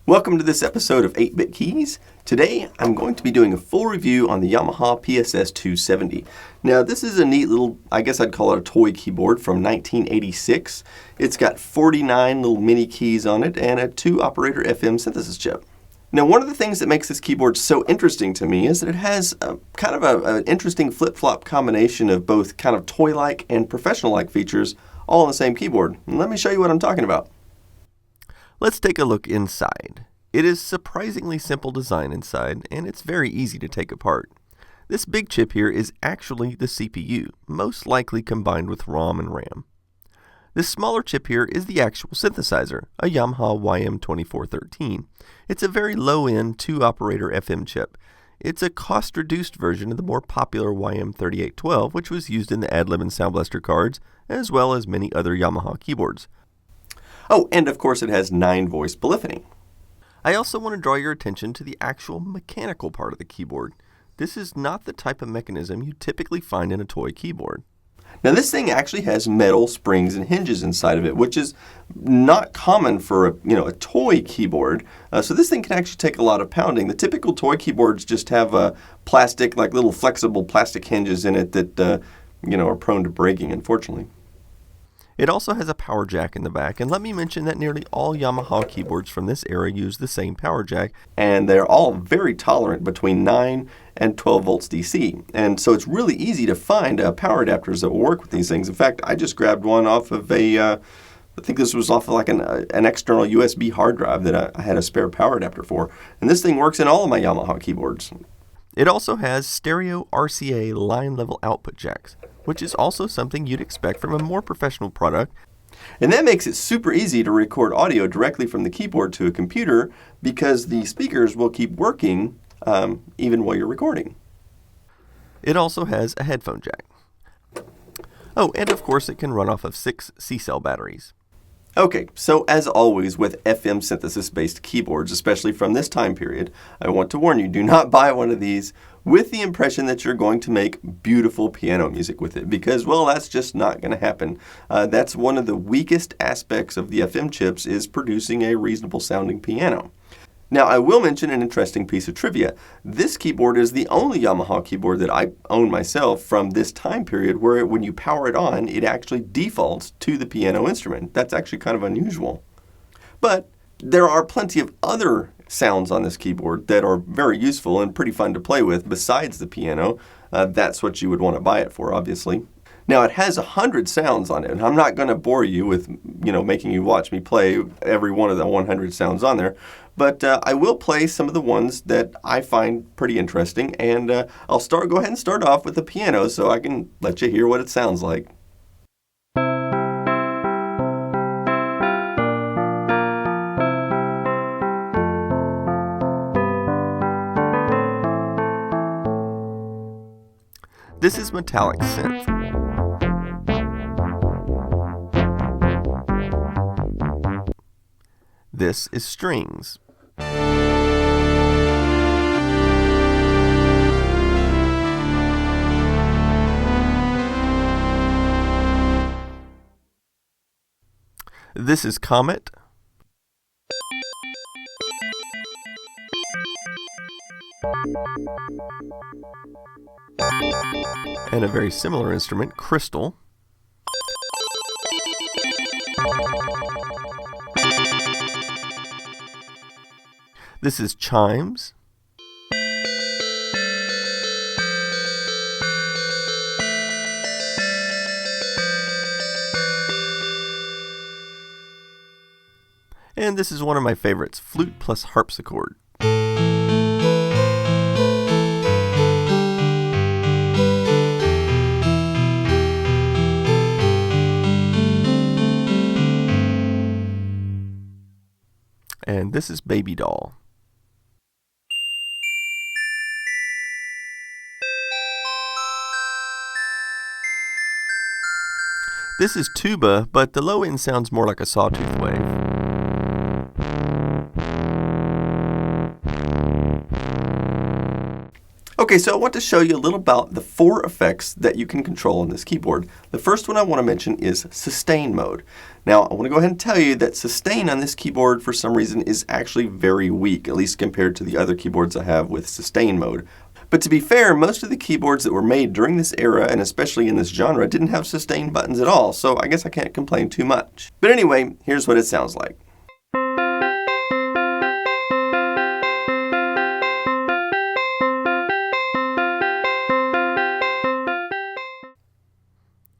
Welcome to this episode of 8-Bit Keys. Today I'm going to be doing a full review on the Yamaha PSS-270. Now this is a neat little, I guess I'd call it a toy keyboard from 1986. It's got 49 little mini keys on it and a 2-operator FM synthesis chip. Now one of the things that makes this keyboard so interesting to me is that it has an interesting flip-flop combination of both kind of toy-like and professional-like features all on the same keyboard. And let me show you what I'm talking about. Let's take a look inside. It is surprisingly simple design inside, and it's very easy to take apart. This big chip here is actually the CPU, most likely combined with ROM and RAM. This smaller chip here is the actual synthesizer, a Yamaha YM2413. It's a very low-end 2-operator FM chip. It's a cost-reduced version of the more popular YM3812, which was used in the Adlib and Sound Blaster cards, as well as many other Yamaha keyboards. Oh, and of course it has 9-voice polyphony. I also want to draw your attention to the actual mechanical part of the keyboard. This is not the type of mechanism you typically find in a toy keyboard. Now this thing actually has metal springs and hinges inside of it, which is not common for a toy keyboard. So this thing can actually take a lot of pounding. The typical toy keyboards just have plastic, like little flexible plastic hinges in it that are prone to breaking, unfortunately. It also has a power jack in the back, and let me mention that nearly all Yamaha keyboards from this era use the same power jack, and they're all very tolerant between 9 and 12 volts DC. And so it's really easy to find power adapters that will work with these things. In fact, I just grabbed one off of I think this was off of like an external USB hard drive that I had a spare power adapter for. And this thing works in all of my Yamaha keyboards. It also has stereo RCA line level output jacks, which is also something you'd expect from a more professional product. And that makes it super easy to record audio directly from the keyboard to a computer because the speakers will keep working even while you're recording. It also has a headphone jack. Oh, and of course it can run off of 6 C-cell batteries. Okay, so as always with FM synthesis-based keyboards, especially from this time period, I want to warn you, do not buy one of these with the impression that you're going to make beautiful piano music with it, because, well, that's just not going to happen. That's one of the weakest aspects of the FM chips, is producing a reasonable sounding piano. Now, I will mention an interesting piece of trivia. This keyboard is the only Yamaha keyboard that I own myself from this time period where when you power it on, it actually defaults to the piano instrument. That's actually kind of unusual. But there are plenty of other sounds on this keyboard that are very useful and pretty fun to play with besides the piano. That's what you would want to buy it for, obviously. Now, it has 100 sounds on it, and I'm not going to bore you with, making you watch me play every one of the 100 sounds on there, but I will play some of the ones that I find pretty interesting, and I'll go ahead and start off with the piano so I can let you hear what it sounds like. This is metallic synth. This is strings. This is Comet. And a very similar instrument, Crystal. This is Chimes. And this is one of my favorites, Flute plus Harpsichord. And this is Baby Doll. This is tuba, but the low end sounds more like a sawtooth wave. Okay, so I want to show you a little about the 4 effects that you can control on this keyboard. The first one I want to mention is sustain mode. Now, I want to go ahead and tell you that sustain on this keyboard for some reason is actually very weak, at least compared to the other keyboards I have with sustain mode. But to be fair, most of the keyboards that were made during this era, and especially in this genre, didn't have sustain buttons at all, so I guess I can't complain too much. But anyway, here's what it sounds like.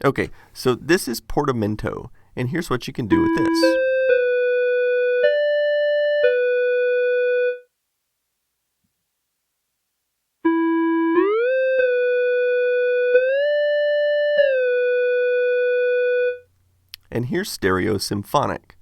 Okay, so this is portamento, and here's what you can do with this. And here's stereo symphonic.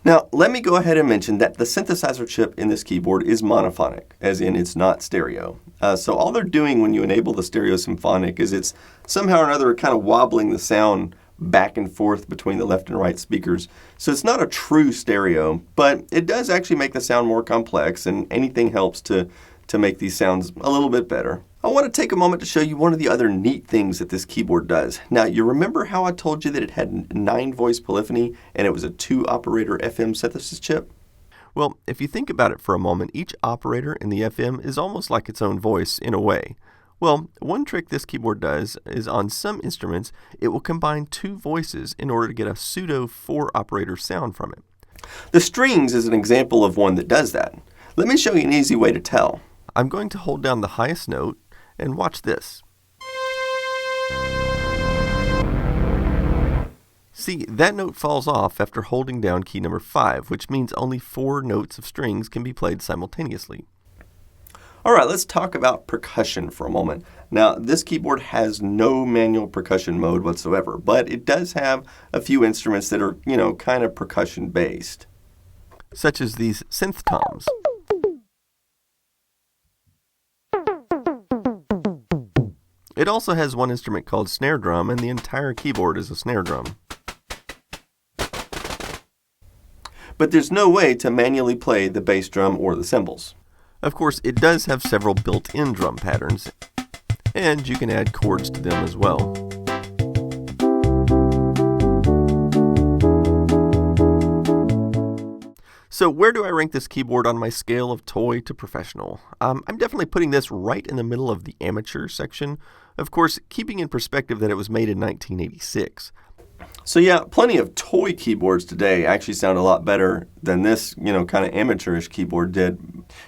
Now, let me go ahead and mention that the synthesizer chip in this keyboard is monophonic, as in it's not stereo. So all they're doing when you enable the stereo symphonic is it's somehow or another kind of wobbling the sound back and forth between the left and right speakers. So it's not a true stereo, but it does actually make the sound more complex, and anything helps to make these sounds a little bit better. I want to take a moment to show you one of the other neat things that this keyboard does. Now, you remember how I told you that it had 9-voice polyphony and it was a 2-operator FM synthesis chip? Well, if you think about it for a moment, each operator in the FM is almost like its own voice in a way. Well, one trick this keyboard does is on some instruments, it will combine 2 voices in order to get a pseudo 4-operator sound from it. The strings is an example of one that does that. Let me show you an easy way to tell. I'm going to hold down the highest note and watch this. See, that note falls off after holding down key number 5, which means only 4 notes of strings can be played simultaneously. Alright, let's talk about percussion for a moment. Now, this keyboard has no manual percussion mode whatsoever, but it does have a few instruments that are, kind of percussion based. Such as these synth toms. It also has one instrument called snare drum, and the entire keyboard is a snare drum. But there's no way to manually play the bass drum or the cymbals. Of course, it does have several built-in drum patterns, and you can add chords to them as well. So where do I rank this keyboard on my scale of toy to professional? I'm definitely putting this right in the middle of the amateur section. Of course, keeping in perspective that it was made in 1986. So yeah, plenty of toy keyboards today actually sound a lot better than this, kind of amateurish keyboard did.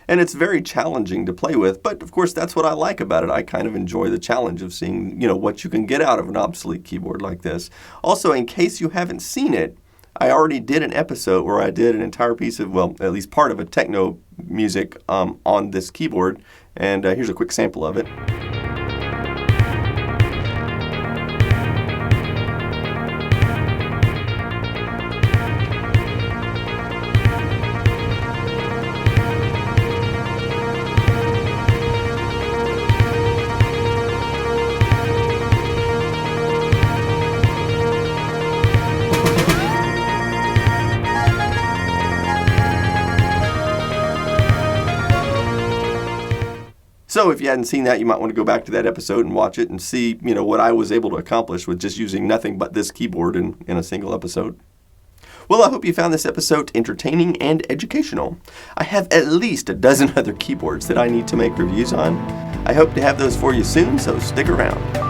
And it's very challenging to play with, but of course that's what I like about it. I kind of enjoy the challenge of seeing, what you can get out of an obsolete keyboard like this. Also, in case you haven't seen it, I already did an episode where I did an entire piece of, well, at least part of a techno music on this keyboard, and here's a quick sample of it. So if you hadn't seen that, you might want to go back to that episode and watch it and see, what I was able to accomplish with just using nothing but this keyboard in a single episode. Well, I hope you found this episode entertaining and educational. I have at least a dozen other keyboards that I need to make reviews on. I hope to have those for you soon, so stick around.